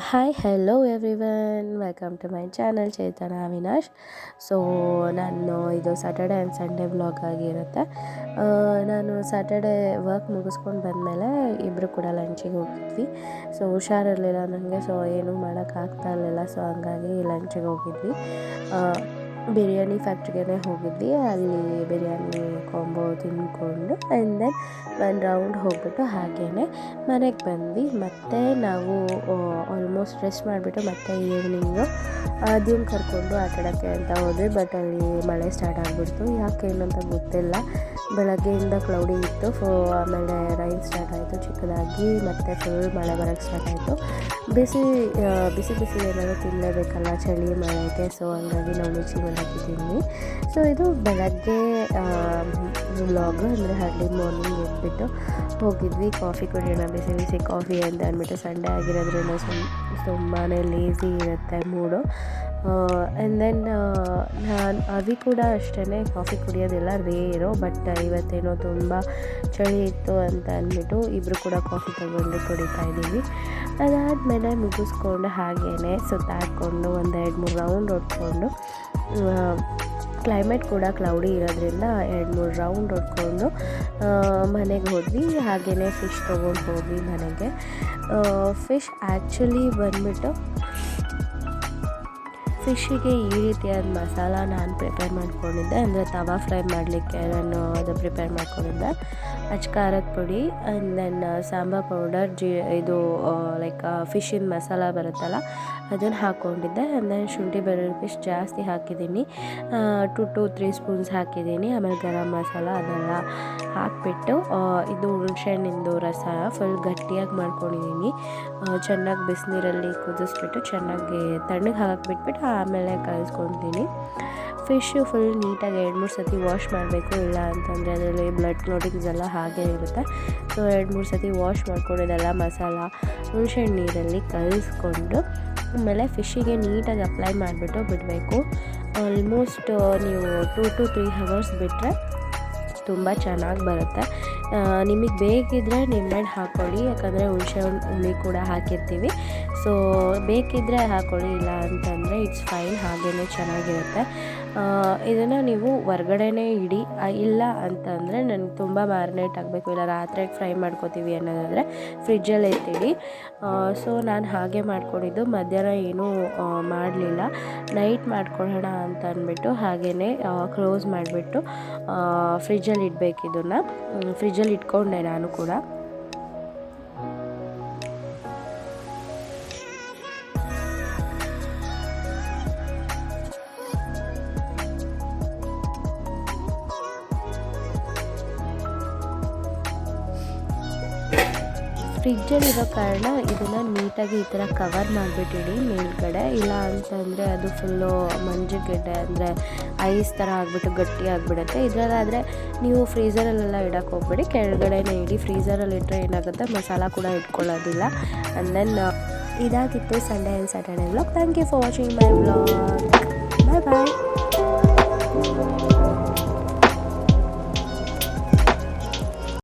Hi hello everyone welcome to my channel Chetana Avinash. So ಇದು Saturday and Sunday vlog ಆಗಿರುತ್ತೆ. ನಾನು Saturday work ಮುಗಿಸ್ಕೊಂಡು ಬಂದಮೇಲೆ ಇಬ್ಬರು ಕೂಡ ಲಂಚಿಗೆ ಹೋಗಿದ್ವಿ. ಸೊ ಹುಷಾರಿರಲಿಲ್ಲ ನನಗೆ, ಸೊ ಏನೂ ಮಾಡೋಕ್ಕಾಗ್ತಾ ಇರಲಿಲ್ಲ. ಸೊ ಹಂಗಾಗಿ ಲಂಚಿಗೆ ಹೋಗಿದ್ವಿ. ಬಿರಿಯಾನಿ ಫ್ಯಾಕ್ಟ್ರಿಗೆ ಹೋಗಿದ್ವಿ. ಅಲ್ಲಿ ಬಿರಿಯಾನಿ ಕಾಂಬೋ ತಿಂದ್ಕೊಂಡು ಆ್ಯಂಡ್ ದೆನ್ ಒಂದು ರೌಂಡ್ ಹೋಗ್ಬಿಟ್ಟು ಹಾಗೇ ಮನೆಗೆ ಬಂದ್ವಿ. ಮತ್ತು ನಾವು ಆಲ್ಮೋಸ್ಟ್ ರೆಸ್ಟ್ ಮಾಡಿಬಿಟ್ಟು ಮತ್ತೆ ಈವ್ನಿಂಗು ಆದ್ಯನ ಕರ್ಕೊಂಡು ಆಟಾಡೋಕ್ಕೆ ಅಂತ ಹೋದ್ವಿ. ಬಟ್ ಅಲ್ಲಿ ಮಳೆ ಸ್ಟಾರ್ಟ್ ಆಗಿಬಿಡ್ತು. ಯಾಕೆ ಏನಂತ ಗೊತ್ತಿಲ್ಲ. ಬೆಳಗ್ಗೆಯಿಂದ ಕ್ಲೌಡಿ ಇತ್ತು. ಆಮೇಲೆ ರೈನ್ ಸ್ಟಾರ್ಟ್ ಆಯಿತು ಚಿಕ್ಕದಾಗಿ, ಮತ್ತು ಫುಲ್ ಮಳೆ ಬರೋಕ್ಕೆ ಸ್ಟಾರ್ಟ್ ಆಯಿತು. ಬಿಸಿ ಬಿಸಿ ಏನಾದರೂ ತಿನ್ನಲೇಬೇಕಲ್ಲ ಚಳಿ ಮಳೆಗೆ. ಸೊ ಹಂಗಾಗಿ ನಾವು ಮಿರ್ಚಿ ಹಾಕಿದ್ದೀನಿ. ಸೊ ಇದು ಬೆಳಗ್ಗೆ ವ್ಲಾಗ್, ಅಂದರೆ ಅರ್ಲಿ ಮಾರ್ನಿಂಗ್ ಎದ್ಬಿಟ್ಟು ಹೋಗಿದ್ವಿ ಕಾಫಿ ಕುಡಿಯೋಣ, ಬಿಸಿ ಬಿಸಿ ಕಾಫಿ ಅಂತ ಅಂದ್ಬಿಟ್ಟು. ಸಂಡೇ ಆಗಿರೋದ್ರಿಂದ ತುಂಬಾ ಲೇಝಿ ಇರುತ್ತೆ ಮೂಡು. ಆ್ಯಂಡ್ ದೆನ್ ಅವಿ ಕೂಡ ಅಷ್ಟೇ ಕಾಫಿ ಕುಡಿಯೋದಿಲ್ಲ, ರೇರು. ಬಟ್ ಇವತ್ತೇನೋ ತುಂಬ ಚಳಿ ಇತ್ತು ಅಂತ ಅಂದ್ಬಿಟ್ಟು ಇಬ್ಬರು ಕೂಡ ಕಾಫಿ ತಗೊಂಡು ಕುಡಿತಾ ಇದ್ದೀವಿ. ಅದಾದಮೇಲೆ ಮುಗಿಸ್ಕೊಂಡು ಹಾಗೇ ಸುತ್ತಾಡಿಕೊಂಡು ಒಂದು 2-3 ರೌಂಡ್ ಹೊಡ್ಕೊಂಡು, ಕ್ಲೈಮೇಟ್ ಕೂಡ ಕ್ಲೌಡಿ ಇರೋದ್ರಿಂದ 2-3 ರೌಂಡ್ ಹೊಡ್ಕೊಂಡು ಮನೆಗೆ ಹೋದ್ವಿ. ಹಾಗೆಯೇ ಫಿಶ್ ತೊಗೊಂಡು ಹೋದ್ವಿ ಮನೆಗೆ. ಫಿಶ್ ಆ್ಯಕ್ಚುಲಿ ಬಂದ್ಬಿಟ್ಟು ಫಿಶ್ಶಿಗೆ ಈ ರೀತಿಯಾದ ಮಸಾಲ ನಾನು ಪ್ರಿಪೇರ್ ಮಾಡ್ಕೊಂಡಿದ್ದೆ. ಅಂದರೆ ತವಾ ಫ್ರೈ ಮಾಡಲಿಕ್ಕೆ ನಾನು ಅದು ಪ್ರಿಪೇರ್ ಮಾಡ್ಕೊಂಡಿದ್ದೆ. ಖಾರದ ಪುಡಿ ಆ್ಯಂಡ್ ದೆನ್ ಸಾಂಬಾರ್ ಪೌಡರ್, ಇದು ಲೈಕ್ ಫಿಶ್ಶಿನ ಮಸಾಲ ಬರುತ್ತಲ್ಲ ಅದನ್ನು ಹಾಕ್ಕೊಂಡಿದ್ದೆ. ಆ್ಯಂಡ್ ದೆನ್ ಶುಂಠಿ ಬೆಳ್ಳುಳ್ಳಿ ಪೇಸ್ಟ್ ಜಾಸ್ತಿ ಹಾಕಿದ್ದೀನಿ, 2-3 ಸ್ಪೂನ್ಸ್ ಹಾಕಿದ್ದೀನಿ. ಆಮೇಲೆ ಗರಂ ಮಸಾಲ ಅದೆಲ್ಲ ಹಾಕಿಬಿಟ್ಟು ಇದು ಹುಣಸೆಹಣ್ಣಿಂದು ರಸ ಫುಲ್ ಗಟ್ಟಿಯಾಗಿ ಮಾಡ್ಕೊಂಡಿದ್ದೀನಿ. ಚೆನ್ನಾಗಿ ಬಿಸಿನೀರಲ್ಲಿ ಕುದಿಸ್ಬಿಟ್ಟು ಚೆನ್ನಾಗಿ ತಣ್ಣಗೆ ಹಾಕಿಬಿಟ್ಬಿಟ್ಟು ಆಮೇಲೆ ಕಲಿಸ್ಕೊತೀನಿ. ಫಿಶ್ಶು ಫುಲ್ ನೀಟಾಗಿ 2-3 ಸತಿ ವಾಶ್ ಮಾಡಬೇಕು, ಇಲ್ಲ ಅಂತಂದರೆ ಅದರಲ್ಲಿ ಬ್ಲಡ್ ಕ್ಲಾಟಿಂಗ್ಸ್ ಎಲ್ಲ ಹಾಗೇ ಇರುತ್ತೆ. ಸೊ 2-3 ಸತಿ ವಾಶ್ ಮಾಡ್ಕೊಂಡಿದ್ದೆಲ್ಲ ಮಸಾಲ ಹುಣಸೆಹಣ್ಣು ನೀರಲ್ಲಿ ಕಲಿಸ್ಕೊಂಡು ಆಮೇಲೆ ಫಿಶ್ಶಿಗೆ ನೀಟಾಗಿ ಅಪ್ಲೈ ಮಾಡಿಬಿಟ್ಟು ಬಿಡಬೇಕು. ಆಲ್ಮೋಸ್ಟ್ ನೀವು 2-3 ಅವರ್ಸ್ ಬಿಟ್ಟರೆ ತುಂಬ ಚೆನ್ನಾಗಿ ಬರುತ್ತೆ. ನಿಮಗೆ ಬೇಕಿದ್ದರೆ ನಿಂಬೆಹಣ್ಣು ಹಾಕ್ಕೊಳ್ಳಿ, ಯಾಕಂದರೆ ಹುಣಸೆ ಹುಳಿ ಕೂಡ ಹಾಕಿರ್ತೀವಿ. ಸೊ ಬೇಕಿದ್ದರೆ ಹಾಕ್ಕೊಳ್ಳಿ, ಇಲ್ಲ ಅಂತಂದರೆ ಇಟ್ಸ್ ಫೈನ್, ಹಾಗೇ ಚೆನ್ನಾಗಿರುತ್ತೆ. ಇದನ್ನು ನೀವು ಹೊರ್ಗಡೆನೇ ಇಡಿ, ಇಲ್ಲ ಅಂತಂದರೆ ನನಗೆ ತುಂಬ ಮ್ಯಾರಿನೇಟ್ ಆಗಬೇಕು, ಇಲ್ಲ ರಾತ್ರಿಗೆ ಫ್ರೈ ಮಾಡ್ಕೋತೀವಿ ಅನ್ನೋದಾದರೆ ಫ್ರಿಜ್ಜಲ್ಲಿ ಎತ್ತಿಡಿ. ಸೊ ನಾನು ಹಾಗೆ ಮಾಡ್ಕೊಂಡಿದ್ದು, ಮಧ್ಯಾಹ್ನ ಏನೂ ಮಾಡಲಿಲ್ಲ, ನೈಟ್ ಮಾಡ್ಕೊಳ್ಳೋಣ ಅಂತ ಅಂದ್ಬಿಟ್ಟು ಹಾಗೇ ಕ್ಲೋಸ್ ಮಾಡಿಬಿಟ್ಟು ಫ್ರಿಜ್ಜಲ್ಲಿ ಇಡಬೇಕು. ಇದನ್ನು ಫ್ರಿಜ್ಜಲ್ಲಿ ಇಟ್ಕೊಂಡೆ ನಾನು ಕೂಡ. ಫ್ರಿಜ್ಜಲ್ಲಿರೋ ಕಾರಣ ಇದನ್ನು ನೀಟಾಗಿ ಈ ಥರ ಕವರ್ ಮಾಡಿಬಿಟ್ಟಿಡಿ ಮೇಲ್ಗಡೆ, ಇಲ್ಲ ಅಂತಂದರೆ ಅದು ಫುಲ್ಲು ಮಂಜುಗೆಡ್ಡೆ ಅಂದರೆ ಐಸ್ ಥರ ಆಗಿಬಿಟ್ಟು ಗಟ್ಟಿ ಆಗಿಬಿಡುತ್ತೆ. ಇದರಲ್ಲಾದರೆ ನೀವು ಫ್ರೀಝರಲ್ಲೆಲ್ಲ ಇಡೋಕ್ಕೆ ಹೋಗ್ಬೇಡಿ, ಕೆಳಗಡೆನೇ ಇಡಿ. ಫ್ರೀಝರಲ್ಲಿ ಇಟ್ಟರೆ ಏನಾಗುತ್ತೆ, ಮಸಾಲ ಕೂಡ ಇಟ್ಕೊಳ್ಳೋದಿಲ್ಲ. ಆ್ಯಂಡ್ ದೆನ್ ಇದಾಗಿತ್ತು Sunday and Saturday vlog. Thank you for watching my vlog. Bye bye.